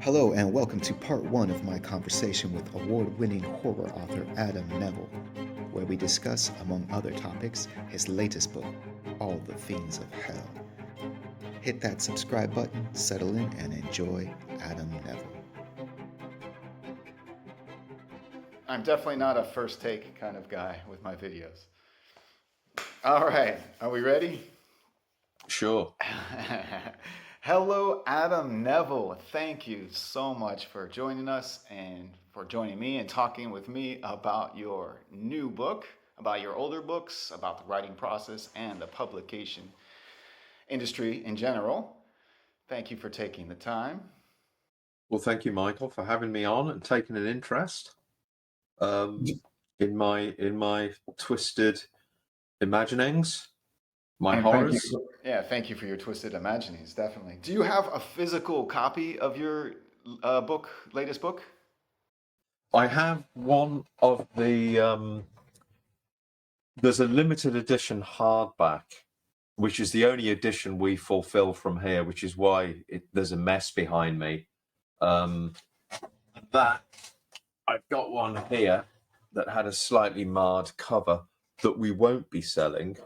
Hello, and welcome to part one of my conversation with award winning horror author Adam Nevill, where we discuss, among other topics, his latest book, All the Fiends of Hell. Hit that subscribe button, settle in, and enjoy Adam Nevill. I'm definitely not a first take kind of guy with my videos. All right, are we ready? Sure. Hello, Adam Nevill. Thank you so much for joining us and for joining me and talking with me about your new book, about your older books, about the writing process and the publication industry in general. Thank you for taking the time. Well, thank you, Michael, for having me on and taking an interest in my twisted imaginings, my And horrors. thank you for your twisted imaginings, definitely. Do you have a physical copy of your latest book? I have one of the. There's a limited edition hardback, which is the only edition we fulfill from here, which is why there's a mess behind me. That I've got one here that had a slightly marred cover that we won't be selling.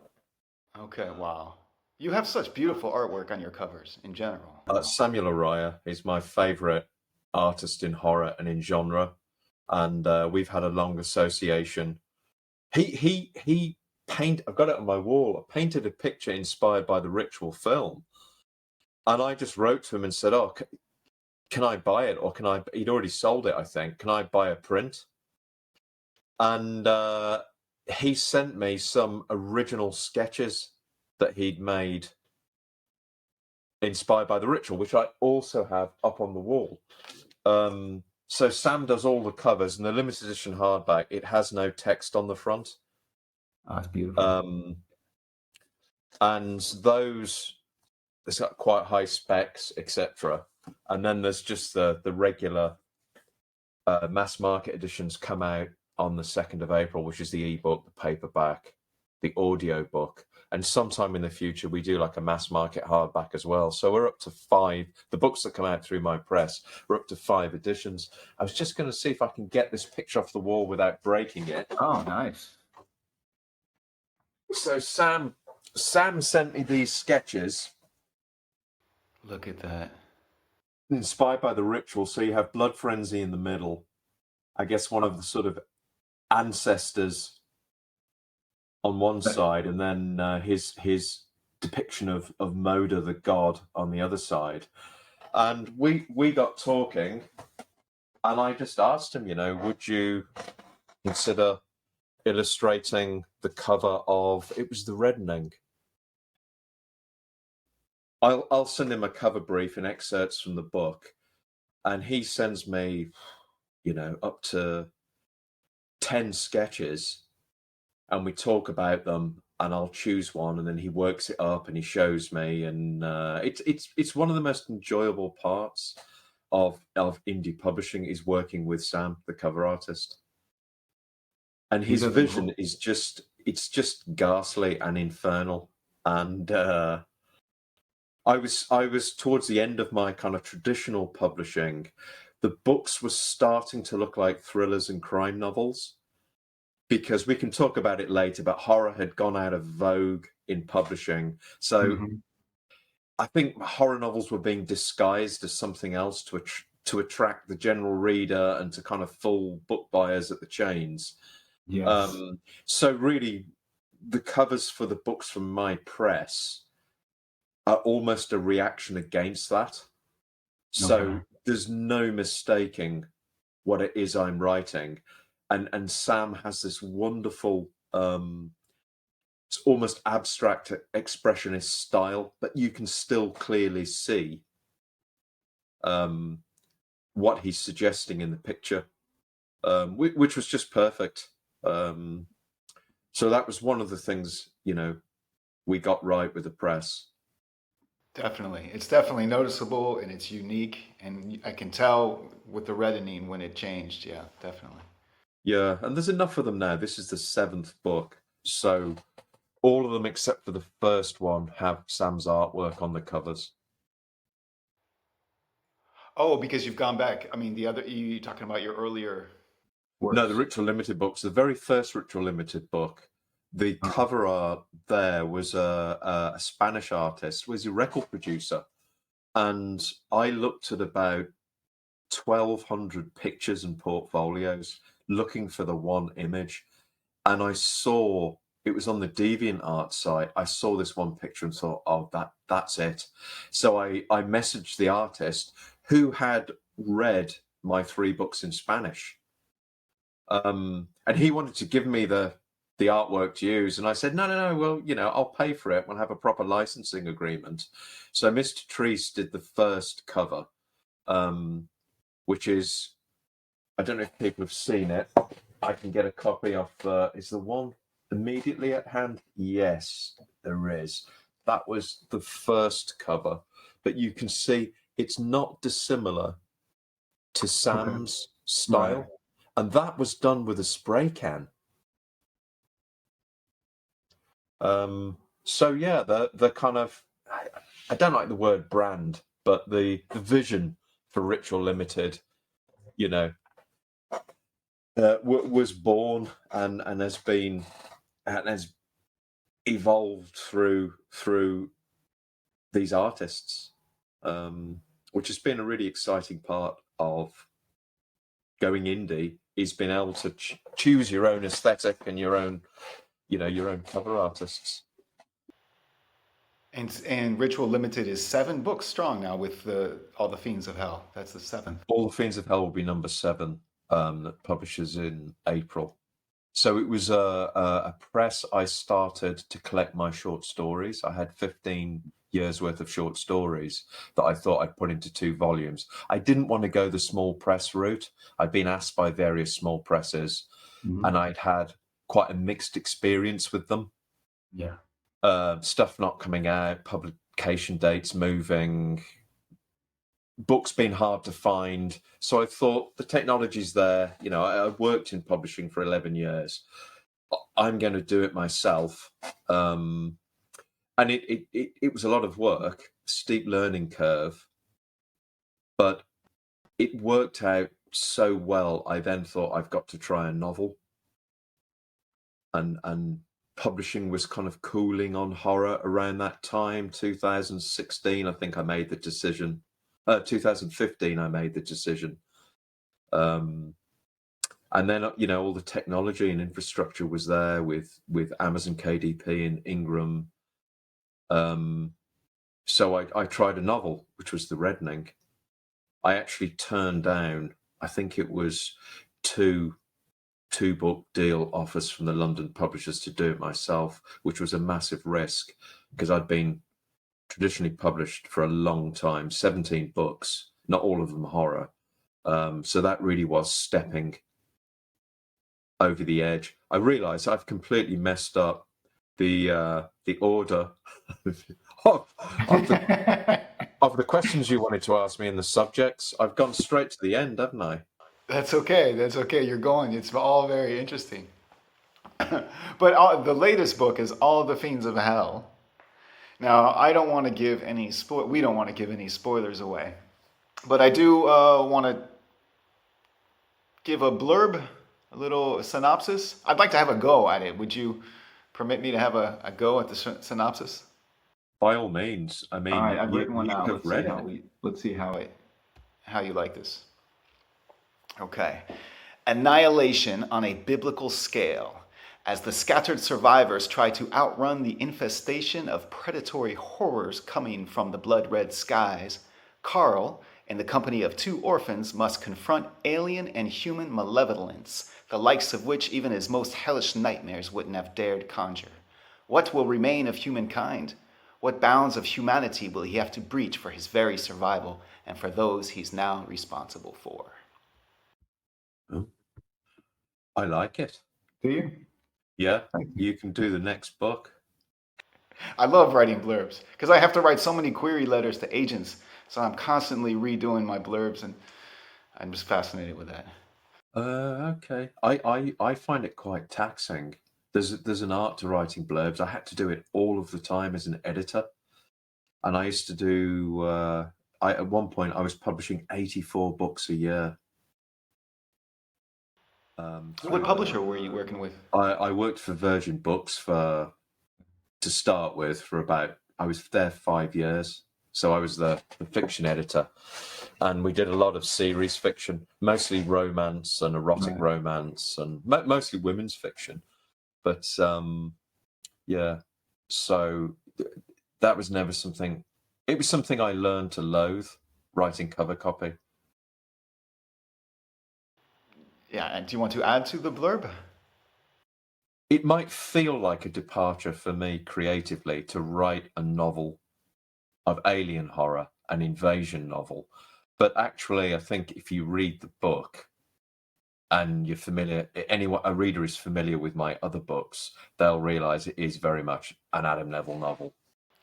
Okay, wow. You have such beautiful artwork on your covers in general. Samuel Araya is my favourite artist in horror and in genre, and we've had a long association. He painted. I've got it on my wall. I painted a picture inspired by the Ritual film, and I just wrote to him and said, "Oh, can I buy it? Or can I?" He'd already sold it, I think. Can I buy a print? And he sent me some original sketches that he'd made inspired by the Ritual, which I also have up on the wall. So Sam does all the covers, and the limited edition hardback, it has no text on the front. Oh, that's beautiful. And those, it's got quite high specs, etc. And then there's just the regular mass market editions come out on the 2nd of April, which is the ebook, the paperback, the audio book. And sometime in the future, we do like a mass market hardback as well. So we're up to 5. The books that come out through my press, we're up to 5 editions. I was just going to see if I can get this picture off the wall without breaking it. Oh, nice. So Sam sent me these sketches. Look at that. Inspired by the Ritual. So you have Blood Frenzy in the middle. I guess one of the sort of ancestors on one side, and then his depiction of Moda, the god, on the other side. And we got talking, and I just asked him, would you consider illustrating the cover of, it was The Reddening. I'll send him a cover brief and excerpts from the book, and he sends me, up to 10 sketches, and we talk about them, and I'll choose one, and then he works it up and he shows me, and it's one of the most enjoyable parts of indie publishing is working with Sam, the cover artist. And his vision is just ghastly and infernal. And I was towards the end of my kind of traditional publishing. The books were starting to look like thrillers and crime novels, because we can talk about it later, but horror had gone out of vogue in publishing. So I think horror novels were being disguised as something else to attract the general reader and to kind of fool book buyers at the chains. Yes. So really, the covers for the books from my press are almost a reaction against that. So there's no mistaking what it is I'm writing. And Sam has this wonderful, it's almost abstract expressionist style, but you can still clearly see what he's suggesting in the picture, which was just perfect. So that was one of the things, we got right with the press. Definitely. It's definitely noticeable and it's unique. And I can tell with the reddening when it changed. Yeah, definitely. Yeah, and there's enough of them now. This is the 7th book. So all of them except for the first one have Sam's artwork on the covers. Oh, because you've gone back. I mean, the other you talking about your earlier No, the works. Ritual Limited books, the very first Ritual Limited book, the Oh, cover art there was a Spanish artist, was a record producer. And I looked at about 1,200 pictures and portfolios looking for the one image. And I saw it was on the DeviantArt site. I saw this one picture and thought, oh, that's it. So I messaged the artist who had read my 3 books in Spanish. And he wanted to give me the artwork to use, and I said, no, well, I'll pay for it. We'll have a proper licensing agreement. So Mr. Treese did the first cover, which is, I don't know if people have seen it. I can get a copy of, is the one immediately at hand? Yes, there is. That was the first cover, but you can see it's not dissimilar to okay. Sam's Right. style. And that was done with a spray can. So yeah, the kind of, I don't like the word brand, but the vision for Ritual Limited, you know, was born and has been and has evolved through these artists, which has been a really exciting part of going indie. Is being able to choose your own aesthetic and your own cover artists. And Ritual Limited is 7 books strong now with all the Fiends of Hell. That's the 7th. All the Fiends of Hell will be number 7, that publishes in April. So it was a press I started to collect my short stories. I had 15 years worth of short stories that I thought I'd put into 2 volumes. I didn't want to go the small press route. I'd been asked by various small presses, and I'd had quite a mixed experience with them. Yeah. Stuff not coming out, publication dates moving, books being hard to find. So I thought the technology's there. I worked in publishing for 11 years. I'm going to do it myself. And it was a lot of work, steep learning curve, but it worked out so well. I then thought I've got to try a novel. And publishing was kind of cooling on horror around that time, 2016. I think I made the decision. 2015, I made the decision. And then, all the technology and infrastructure was there with Amazon KDP and Ingram. So I tried a novel, which was The Reddening. I actually turned down, I think it was two-book deal offers from the London publishers to do it myself, which was a massive risk because I'd been traditionally published for a long time, 17 books, not all of them horror. So that really was stepping over the edge. I realised I've completely messed up the order of the questions you wanted to ask me and the subjects. I've gone straight to the end, haven't I? That's okay. That's okay. You're going. It's all very interesting. But the latest book is All the Fiends of Hell. Now, I don't want to give any we don't want to give any spoilers away, but I do want to give a blurb, a little synopsis. I'd like to have a go at it. Would you permit me to have a go at the synopsis? By all means. I All mean, right, I've written one you out. have read it. Let's see how you like this. Okay. Annihilation on a biblical scale. As the scattered survivors try to outrun the infestation of predatory horrors coming from the blood-red skies, Carl, in the company of 2 orphans, must confront alien and human malevolence, the likes of which even his most hellish nightmares wouldn't have dared conjure. What will remain of humankind? What bounds of humanity will he have to breach for his very survival and for those he's now responsible for? Oh, I like it. Do you? Yeah, you can do the next book. I love writing blurbs because I have to write so many query letters to agents. So I'm constantly redoing my blurbs, and I'm just fascinated with that. Okay. I find it quite taxing. There's an art to writing blurbs. I had to do it all of the time as an editor, and I used to do at one point I was publishing 84 books a year. What publisher were you working with? I worked for Virgin Books to start with for I was there 5 years. So I was the fiction editor, and we did a lot of series fiction, mostly romance and erotic romance, and mostly women's fiction. But yeah, so that was never something. It was something I learned to loathe, writing cover copy. Yeah, and do you want to add to the blurb? It might feel like a departure for me creatively to write a novel of alien horror, an invasion novel. But actually, I think if you read the book and you're familiar, a reader is familiar with my other books, they'll realize it is very much an Adam Nevill novel.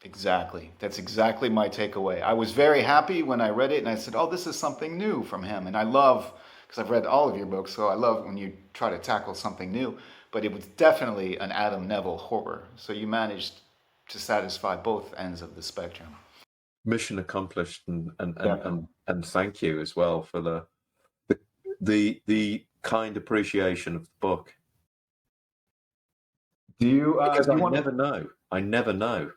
Exactly. That's exactly my takeaway. I was very happy when I read it and I said, oh, this is something new from him. And I love, because I've read all of your books, so I love when you try to tackle something new. But it was definitely an Adam Nevill horror. So you managed to satisfy both ends of the spectrum. Mission accomplished, and thank you as well for the kind appreciation of the book. Do you? Because I never know.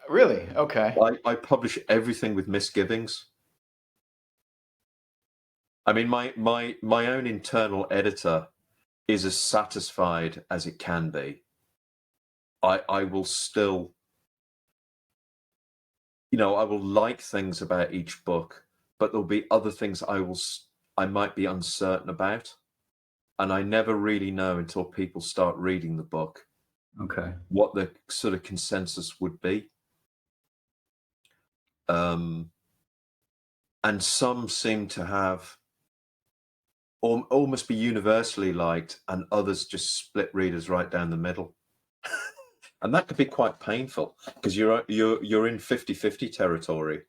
Really? Okay. I publish everything with misgivings. I mean, my own internal editor is as satisfied as it can be. I will still, I will like things about each book, but there'll be other things I might be uncertain about. And I never really know until people start reading the book. Okay. What the sort of consensus would be. And some seem to have almost be universally liked, and others just split readers right down the middle. And that could be quite painful because you're in 50-50 territory.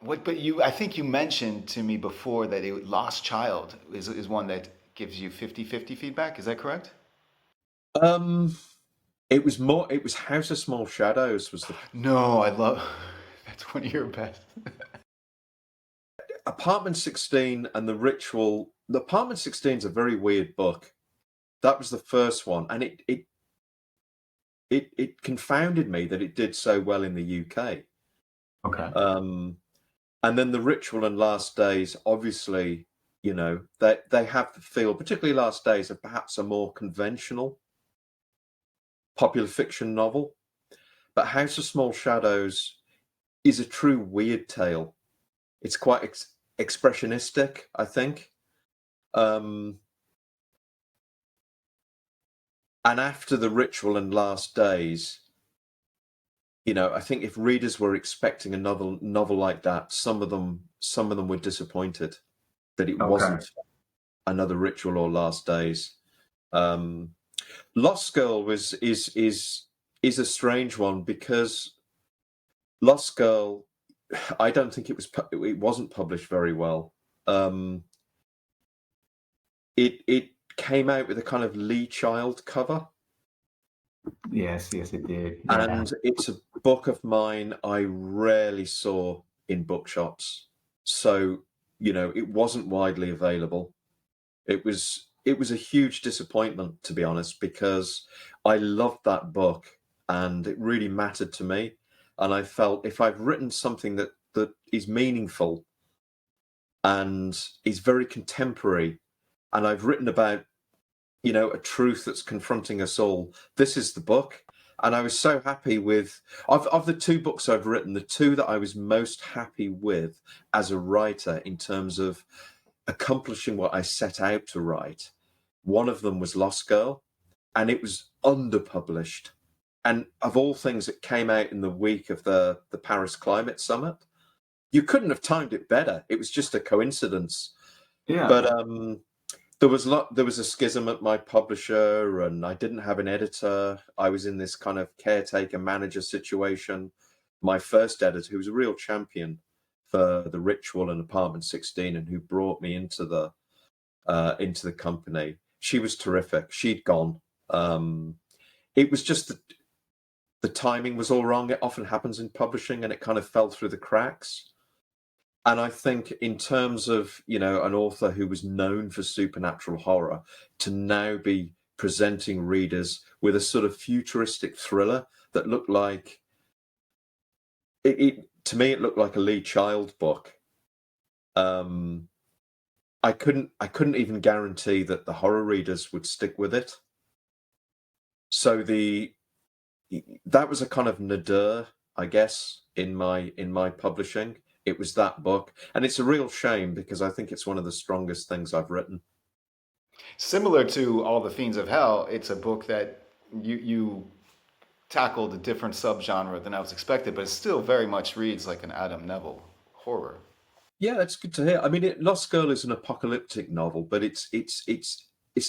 But I think you mentioned to me before that Lost Child is one that gives you 50-50 feedback. Is that correct? It was House of Small Shadows was the... No, I love... That's one of your best. Apartment 16 and The Ritual. The Apartment 16 is a very weird book. That was the first one, and it confounded me that it did so well in the UK. Okay. And then The Ritual and Last Days, obviously, they have the feel, particularly Last Days, of perhaps a more conventional popular fiction novel. But House of Small Shadows is a true weird tale. It's quite expressionistic, I think. And after The Ritual and Last Days, I think if readers were expecting another novel like that, some of them were disappointed that it wasn't another Ritual or Last Days. Lost Girl is a strange one because Lost Girl, I don't think it wasn't published very well. It came out with a kind of Lee Child cover. Yes, it did. Yeah. And it's a book of mine I rarely saw in bookshops. So, it wasn't widely available. It was a huge disappointment, to be honest, because I loved that book and it really mattered to me. And I felt if I've written something that is meaningful and is very contemporary, and I've written about, a truth that's confronting us all, this is the book. And I was so happy with, of the two books I've written, the two that I was most happy with as a writer in terms of accomplishing what I set out to write, one of them was Lost Girl, and it was underpublished. And of all things, it came out in the week of the Paris Climate Summit. You couldn't have timed it better. It was just a coincidence. Yeah. But there was a schism at my publisher, and I didn't have an editor. I was in this kind of caretaker manager situation. My first editor, who was a real champion for The Ritual and Apartment 16, and who brought me into the company, she was terrific. She'd gone. It was just the timing was all wrong. It often happens in publishing, and it kind of fell through the cracks. And I think in terms of, an author who was known for supernatural horror, to now be presenting readers with a sort of futuristic thriller that looked like to me, it looked like a Lee Child book. I couldn't even guarantee that the horror readers would stick with it. So that was a kind of nadir, I guess, in my publishing. It was that book, and it's a real shame because I think it's one of the strongest things I've written. Similar to All the Fiends of Hell, it's a book that you tackled a different subgenre than I was expected, but it still very much reads like an Adam Nevill horror. Yeah, that's good to hear. I mean, Lost Girl is an apocalyptic novel, but it's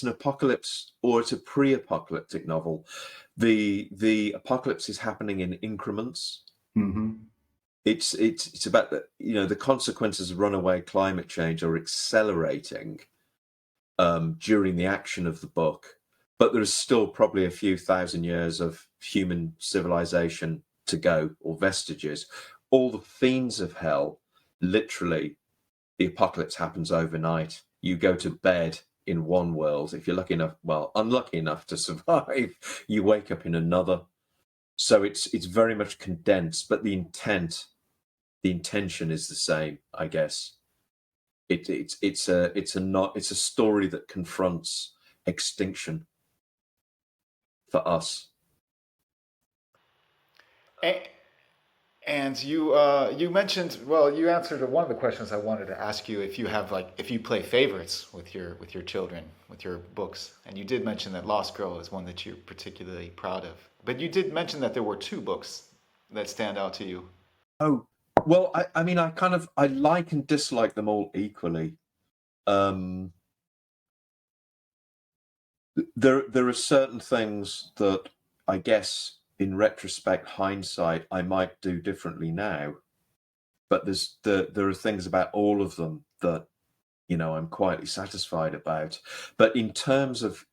an apocalypse, or it's a pre-apocalyptic novel. The apocalypse is happening in increments. Mm-hmm. It's about the consequences of runaway climate change are accelerating during the action of the book, but there is still probably a few thousand years of human civilization to go, or vestiges. All the Fiends of Hell, literally, the apocalypse happens overnight. You go to bed in one world. If you're unlucky enough to survive, you wake up in another. So it's very much condensed, but the intention is the same, I guess. It's a story that confronts extinction for us. And you mentioned, well, you answered one of the questions I wanted to ask you, if you play favorites with your children, with your books. And you did mention that Lost Girl is one that you're particularly proud of. But you did mention that there were two books that stand out to you. Oh, well, I mean, I like and dislike them all equally. There are certain things that I guess, in retrospect, hindsight, I might do differently now. But there are things about all of them that, I'm quietly satisfied about. But in terms of,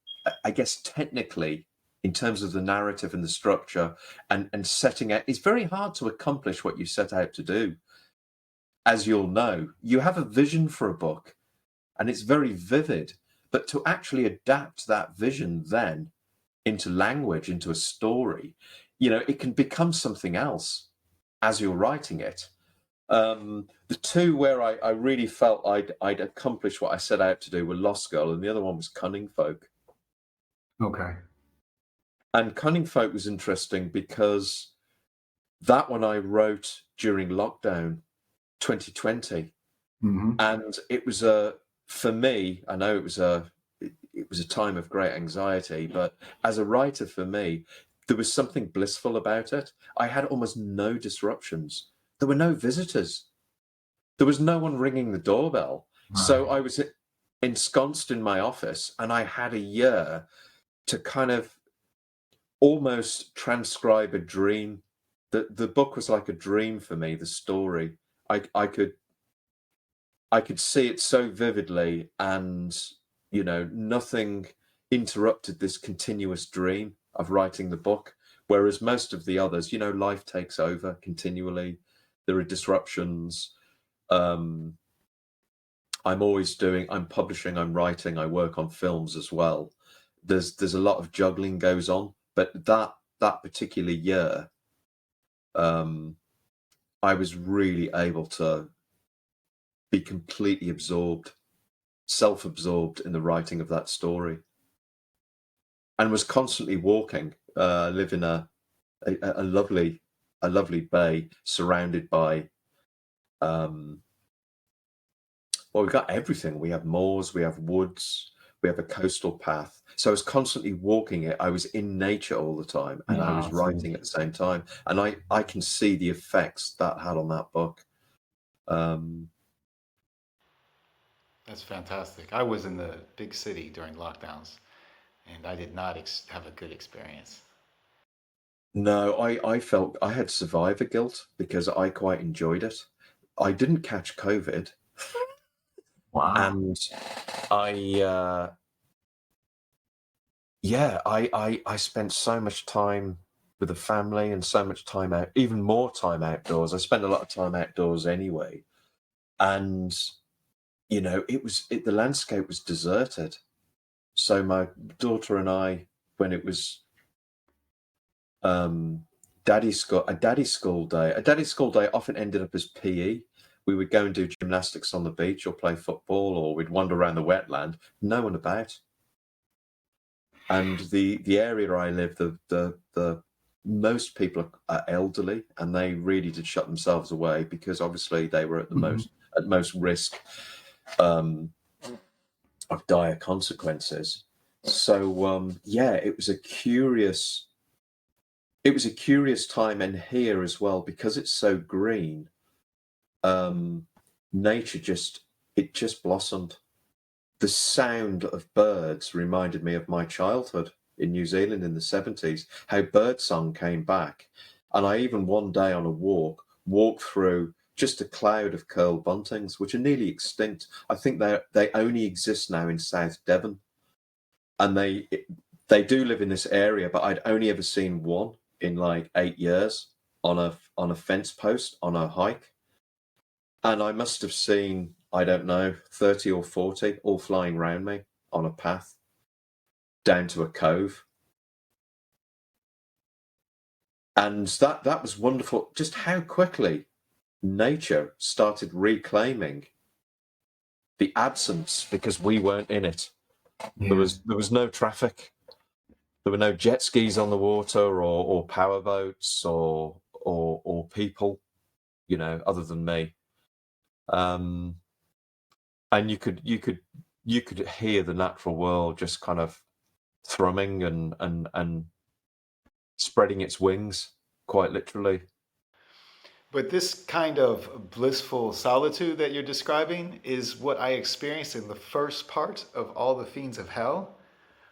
I guess, technically, in terms of the narrative and the structure and setting out, it's very hard to accomplish what you set out to do. As you'll know, you have a vision for a book and it's very vivid, but to actually adapt that vision then into language, into a story, it can become something else as you're writing it. The two where I really felt I'd accomplished what I set out to do were Lost Girl, and the other one was Cunning Folk. Okay. And Cunning Folk was interesting because that one I wrote during lockdown 2020. Mm-hmm. And it was for me, I know it was a time of great anxiety, but as a writer, for me, there was something blissful about it. I had almost no disruptions. There were no visitors. There was no one ringing the doorbell. Right. So I was ensconced in my office, and I had a year to kind of almost transcribe a dream. The book was like a dream for me, the story. I could see it so vividly, and nothing interrupted this continuous dream of writing the book. Whereas most of the others, life takes over continually. There are disruptions. I'm publishing, I'm writing, I work on films as well. There's a lot of juggling goes on, but that particular year, I was really able to be completely self-absorbed in the writing of that story, and was constantly walking. Live in a lovely bay surrounded by we've got everything. We have moors, we have woods, we have a coastal path. So I was constantly walking it. I was in nature all the time, and I was writing at the same time. And I can see the effects that had on that book. That's fantastic. I was in the big city during lockdowns, and I did not have a good experience. No, I felt I had survivor guilt because I quite enjoyed it. I didn't catch COVID. Wow. And I spent so much time with the family and so much time out, even more time outdoors. I spend a lot of time outdoors anyway. And, the landscape was deserted. So my daughter and I, when it was a daddy school day often ended up as PE. We would go and do gymnastics on the beach or play football, or we'd wander around the wetland. No one about. And the area I live, the most people are elderly, and they really did shut themselves away because obviously they were at the most risk of dire consequences. So it was a curious time, and here as well, because it's so green, nature just blossomed. The sound of birds reminded me of my childhood in New Zealand in the 70s, how birdsong came back. And I even one day on a walked through just a cloud of curled buntings, which are nearly extinct. I think they only exist now in South Devon. And they do live in this area, but I'd only ever seen one in like 8 years on a fence post on a hike. And I must have seen, I don't know, 30 or 40 all flying around me on a path down to a cove. And that was wonderful, just how quickly nature started reclaiming the absence because we weren't in it. Yeah. There was no traffic. There were no jet skis on the water or power boats or people, other than me. And you could hear the natural world just kind of thrumming and spreading its wings, quite literally. But this kind of blissful solitude that you're describing is what I experienced in the first part of All the Fiends of Hell,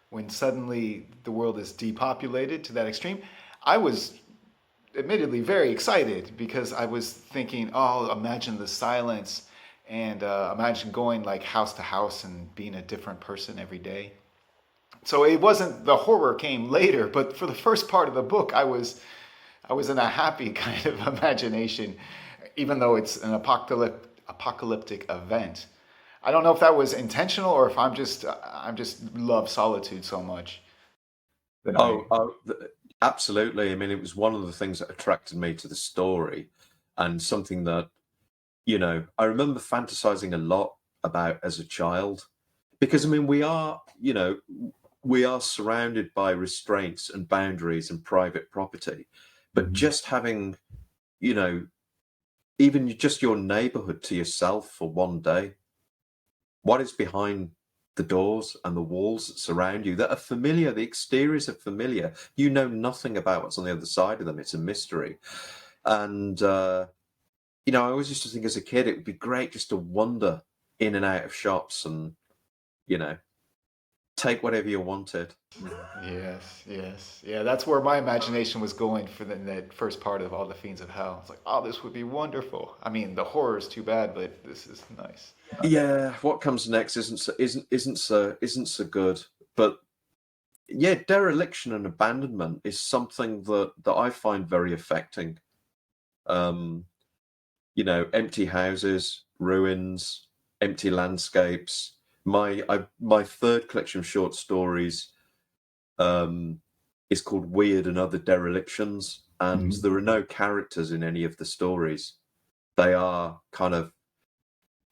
when suddenly the world is depopulated to that extreme. I was admittedly very excited because I was thinking, oh, imagine the silence and imagine going like house to house and being a different person every day. So it wasn't, the horror came later, but for the first part of the book, I was in a happy kind of imagination, even though it's an apocalyptic event. I don't know if that was intentional or if I'm just love solitude so much. Absolutely. I mean, it was one of the things that attracted me to the story, and something that, I remember fantasizing a lot about as a child, because I mean, we are surrounded by restraints and boundaries and private property, but just having, even just your neighborhood to yourself for one day, what is behind the doors and the walls that surround you that are familiar, the exteriors are familiar. You know nothing about what's on the other side of them. It's a mystery. And, I always used to think as a kid, it would be great just to wander in and out of shops and, take whatever you wanted. Yes. Yeah, that's where my imagination was going for that first part of All the Fiends of Hell. It's like, oh, this would be wonderful. I mean, the horror is too bad, but this is nice. Yeah, what comes next isn't so good. But yeah, dereliction and abandonment is something that I find very affecting. Empty houses, ruins, empty landscapes. My third collection of short stories is called Weird and Other Derelictions, and there are no characters in any of the stories. They are kind of,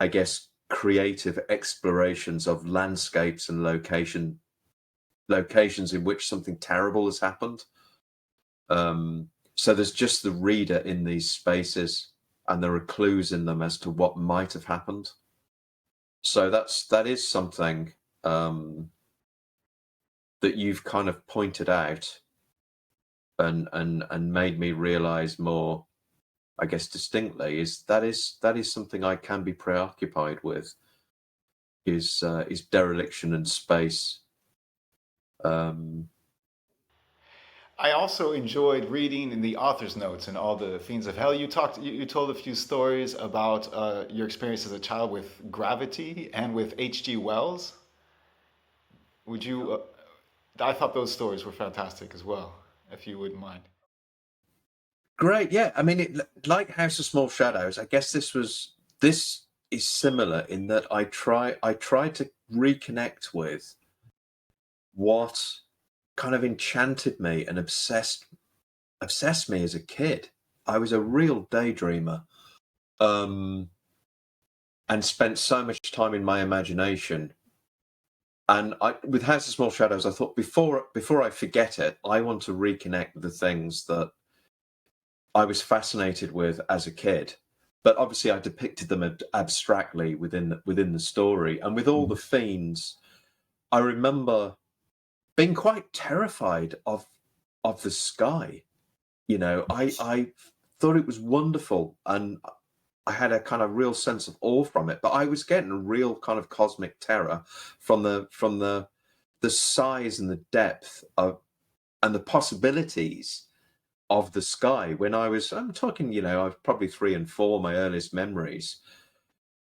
I guess, creative explorations of landscapes and locations in which something terrible has happened. So there's just the reader in these spaces, and there are clues in them as to what might have happened. So that is something that you've kind of pointed out and made me realize more, I guess, distinctly, is something I can be preoccupied with, is dereliction and space. I also enjoyed reading in the author's notes and All the Fiends of Hell. You told a few stories about your experience as a child with gravity and with H.G. Wells. Would you? I thought those stories were fantastic as well, if you wouldn't mind. Great, yeah. I mean, like House of Small Shadows. I guess this is similar in that I try to reconnect with what kind of enchanted me and obsessed me as a kid. I was a real daydreamer, and spent so much time in my imagination. And with House of Small Shadows, I thought before I forget it, I want to reconnect with the things that I was fascinated with as a kid. But obviously, I depicted them abstractly within the story. And with all the fiends, I remember being quite terrified of the sky. You know, I thought it was wonderful, and I had a kind of real sense of awe from it. But I was getting a real kind of cosmic terror from the size and the depth of and the possibilities of the sky when I'm talking, you know, I was probably 3 and 4, my earliest memories.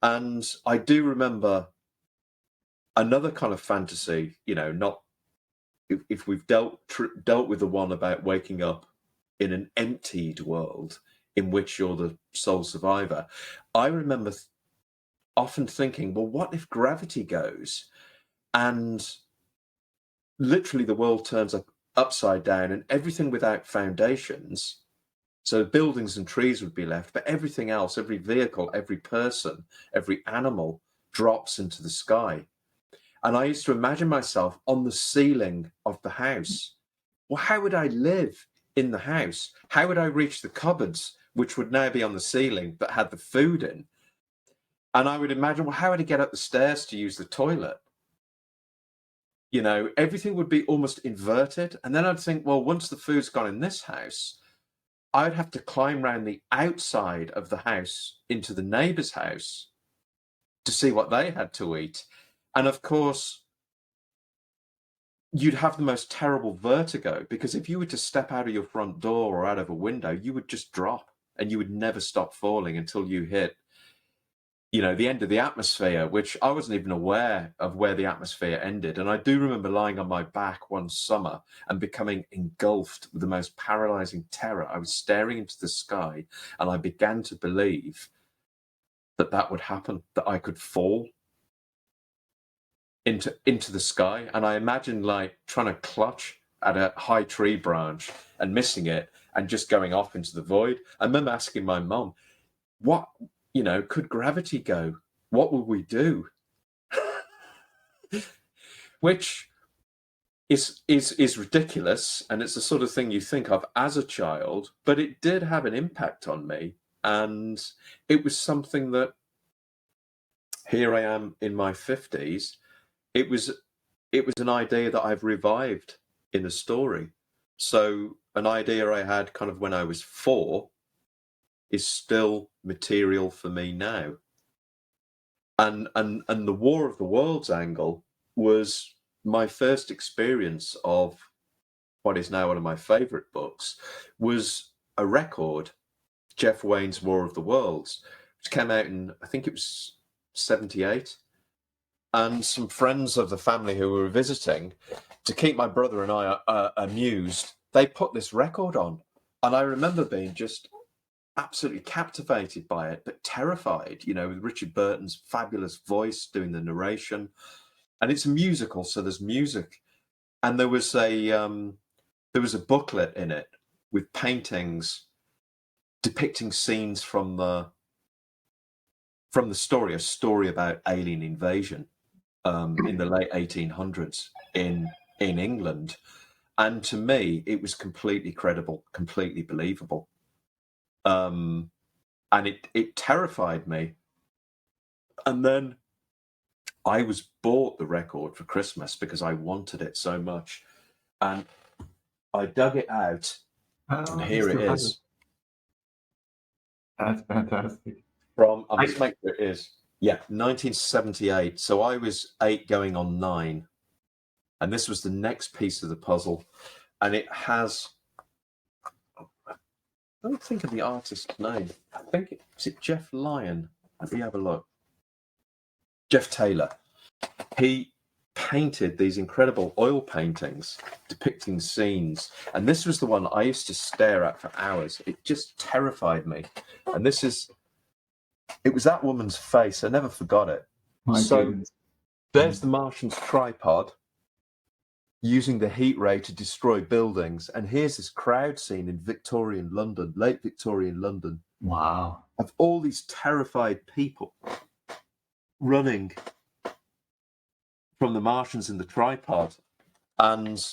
And I do remember another kind of fantasy, you know, not if we've dealt with the one about waking up in an emptied world in which you're the sole survivor. I remember often thinking, well, what if gravity goes and literally the world turns upside down and everything without foundations. So buildings and trees would be left, but everything else, every vehicle, every person, every animal drops into the sky. And I used to imagine myself on the ceiling of the house. Well, how would I live in the house? How would I reach the cupboards, which would now be on the ceiling, but had the food in? And I would imagine, well, how would I get up the stairs to use the toilet? You know, everything would be almost inverted. And then I'd think, well, once the food's gone in this house, I'd have to climb around the outside of the house into the neighbour's house to see what they had to eat. And of course, you'd have the most terrible vertigo, because if you were to step out of your front door or out of a window, you would just drop and you would never stop falling until you hit, you know, the end of the atmosphere, which I wasn't even aware of where the atmosphere ended. And I do remember lying on my back one summer and becoming engulfed with the most paralyzing terror. I was staring into the sky and I began to believe that would happen, that I could fall into the sky. And I imagined like trying to clutch at a high tree branch and missing it and just going off into the void. I remember asking my mum, what, you know, could gravity go? What would we do? Which is ridiculous, and it's the sort of thing you think of as a child, but it did have an impact on me. And it was something that, here I am in my 50s, it was an idea that I've revived in a story. So an idea I had kind of when I was 4 is still material for me now. And the War of the Worlds angle was my first experience of what is now one of my favorite books, was a record, Jeff Wayne's War of the Worlds, which came out in, I think it was 78. And some friends of the family who were visiting, to keep my brother and I amused, they put this record on. And I remember being just absolutely captivated by it, but terrified, you know, with Richard Burton's fabulous voice doing the narration. And it's a musical, so there's music. And there was a booklet in it with paintings depicting scenes from the story, a story about alien invasion in the late 1800s in England. And to me, it was completely credible, completely believable. And it terrified me. And then I was bought the record for Christmas because I wanted it so much. And I dug it out, and here it is. That's fantastic. From, I'm just making sure it is. Yeah, 1978. So I was 8 going on 9. And this was the next piece of the puzzle. And it has, I don't think of the artist's name. I think, is it Jeff Lyon? Let me have a look. Jeff Taylor. He painted these incredible oil paintings depicting scenes. And this was the one I used to stare at for hours. It just terrified me. And it was that woman's face. I never forgot it. My So goodness. there's the Martian's tripod using the heat ray to destroy buildings. And here's this crowd scene in Victorian London, late Victorian London, Wow. of all these terrified people running from the Martians in the tripod. And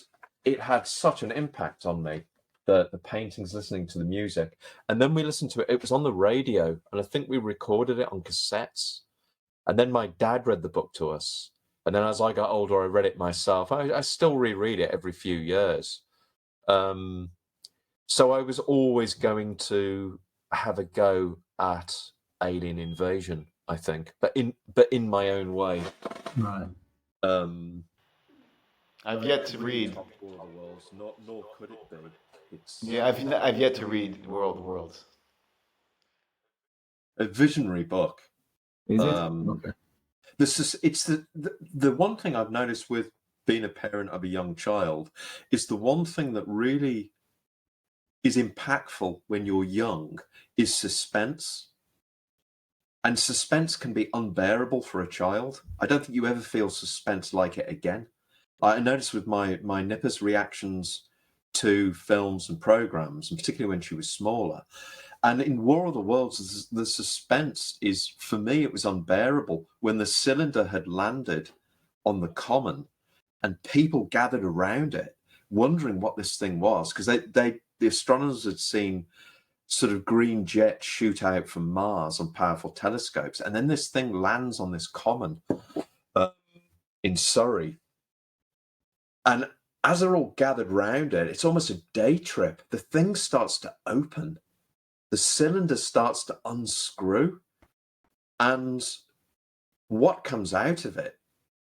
it had such an impact on me, the paintings, listening to the music. And then we listened to it. It was on the radio, and I think we recorded it on cassettes. And then my dad read the book to us. And then as I got older, I read it myself. I still reread it every few years. So I was always going to have a go at alien invasion, I think, but in my own way. Right. I've yet to read. War of the Worlds, nor could it be. It's Yeah, I've yet to read World of Worlds. a visionary book. Is it? Okay. It's the one thing I've noticed with being a parent of a young child is the one thing that really is impactful when you're young is suspense. And suspense can be unbearable for a child. I don't think you ever feel suspense like it again. I noticed with my Nipper's reactions to films and programs, and particularly when she was smaller. And in War of the Worlds, the suspense is, for me, it was unbearable when the cylinder had landed on the common and people gathered around it, wondering what this thing was, because the astronomers had seen sort of green jets shoot out from Mars on powerful telescopes. And then this thing lands on this common in Surrey. And as they're all gathered round it, it's almost a day trip. The thing starts to open. The cylinder starts to unscrew. And what comes out of it?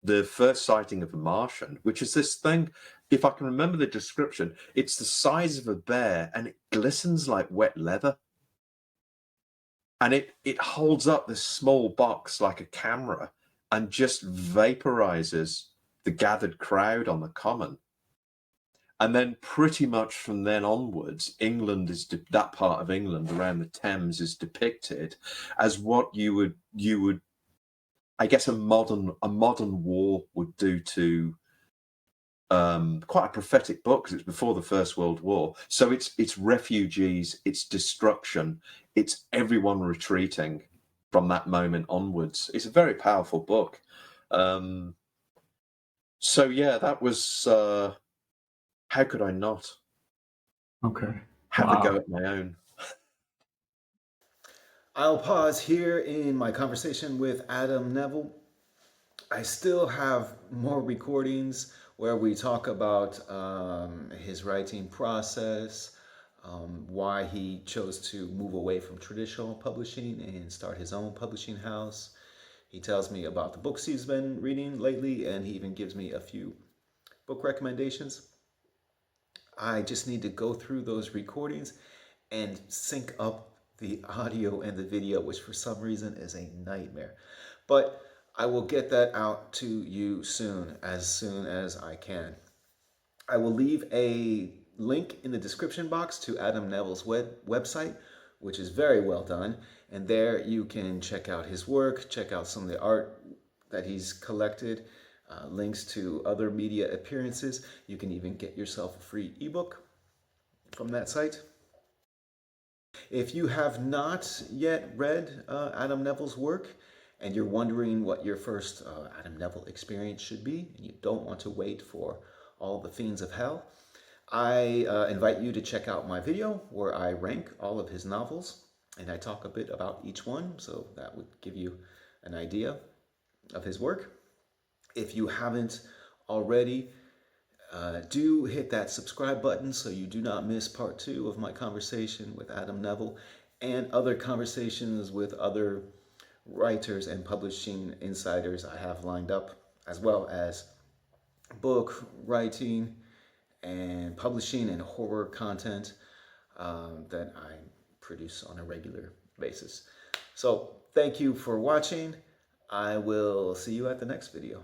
The first sighting of a Martian, which is this thing, if I can remember the description, it's the size of a bear and it glistens like wet leather. And it holds up this small box like a camera and just vaporizes the gathered crowd on the common. And then pretty much from then onwards, England is that part of England around the Thames is depicted as what you would, I guess, a modern war would do to quite a prophetic book, because it's before the First World War. So it's refugees, it's destruction, it's everyone retreating from that moment onwards. It's a very powerful book. So yeah, that was how could I not? Okay. Have a go at my own. I'll pause here in my conversation with Adam Nevill. I still have more recordings where we talk about his writing process, why he chose to move away from traditional publishing and start his own publishing house. He tells me about the books he's been reading lately, and he even gives me a few book recommendations. I just need to go through those recordings and sync up the audio and the video, which for some reason is a nightmare. But I will get that out to you soon as I can. I will leave a link in the description box to Adam Nevill's website, which is very well done. And there you can check out his work, check out some of the art that he's collected, links to other media appearances. You can even get yourself a free ebook from that site. If you have not yet read Adam Nevill's work, and you're wondering what your first Adam Nevill experience should be, and you don't want to wait for all the Fiends of Hell, I invite you to check out my video where I rank all of his novels, and I talk a bit about each one, so that would give you an idea of his work. If you haven't already, do hit that subscribe button so you do not miss part 2 of my conversation with Adam Nevill and other conversations with other writers and publishing insiders I have lined up, as well as book writing and publishing and horror content that I produce on a regular basis. So thank you for watching. I will see you at the next video.